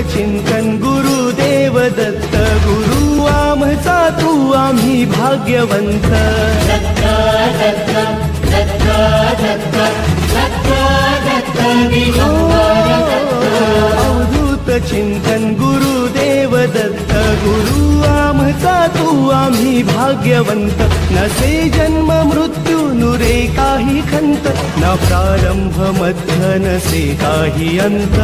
चिंतन गुरुदेव दत्त, गुरु आमचा तू आम्ही भाग्यवंत. अवधूत चिंतन गुरुदेव दत्त, गुरु आमचा तू आम्ही भाग्यवंत. नसे जन्म मृत्यू नुरे काही खंत, न प्रारंभ मध्य नसे काही अंत.